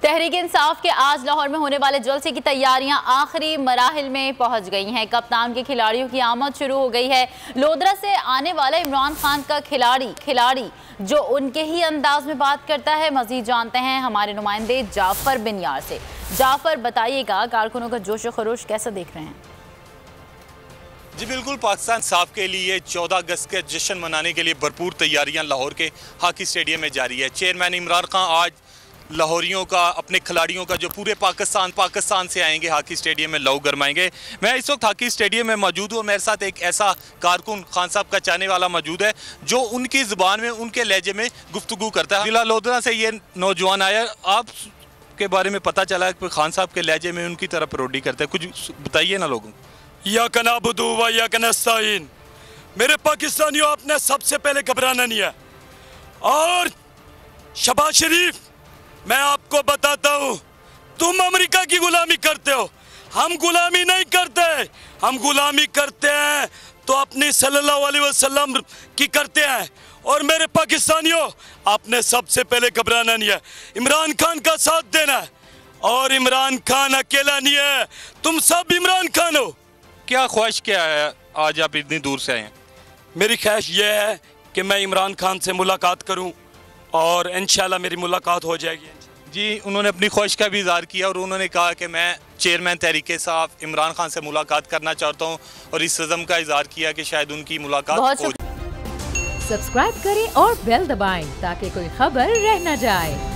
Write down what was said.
तहरीक इंसाफ के आज लाहौर में होने वाले जलसे की तैयारियां आखिरी मराहिल में पहुंच गई हैं। कप्तान के खिलाड़ियों की आमद शुरू हो गई है। लोधरा से आने वाला इमरान खान का खिलाड़ी जो उनके ही अंदाज में बात करता है। मजीद जानते हैं हमारे नुमाइंदे जाफर बिन यार से। जाफर, बताइएगा कारकुनों का जोश खरोश कैसा देख रहे हैं? जी बिल्कुल, पाकिस्तान साफ के लिए 14 अगस्त के जश्न मनाने के लिए भरपूर तैयारियां लाहौर के हॉकी स्टेडियम में जारी है। चेयरमैन इमरान खान आज लाहौरियों का, अपने खिलाड़ियों का जो पूरे पाकिस्तान से आएंगे हॉकी स्टेडियम में लहू गरमाएंगे। मैं इस वक्त हॉकी स्टेडियम में मौजूद हूँ। मेरे साथ एक ऐसा कारकुन खान साहब का चाहने वाला मौजूद है जो उनकी ज़ुबान में, उनके लहजे में गुफ्तगू करता है। जिला लोधरा से ये नौजवान आया, आप के बारे में पता चला कि खान साहब के लहजे में उनकी तरफ पैरोडी करते हैं, कुछ बताइए ना लोगों को। या कनाबुदु व या कनस्ताइन, मेरे पाकिस्तानियों, आपने सबसे पहले घबराना नहीं है। और शहबाज शरीफ, मैं आपको बताता हूँ, तुम अमेरिका की गुलामी करते हो, हम गुलामी नहीं करते। हम गुलामी करते हैं तो अपनी सल्लल्लाहु अलैहि वसल्लम की करते हैं। और मेरे पाकिस्तानियों, आपने सबसे पहले घबराना नहीं है, इमरान खान का साथ देना है। और इमरान खान अकेला नहीं है, तुम सब इमरान खान हो। क्या ख्वाहिश क्या है, आज आप इतनी दूर से आए हैं? मेरी ख्वाहिश ये है कि मैं इमरान खान से मुलाकात करूं और इंशाल्लाह मेरी मुलाकात हो जाएगी। जी, उन्होंने अपनी ख्वाहिश का भी इज़हार किया और उन्होंने कहा कि मैं चेयरमैन तहरीक इंसाफ इमरान खान से मुलाकात करना चाहता हूं और इस अज़्म का इज़हार किया कि शायद उनकी मुलाकात हो। सब्सक्राइब करें और बेल दबाएं ताकि कोई खबर रह न जाए।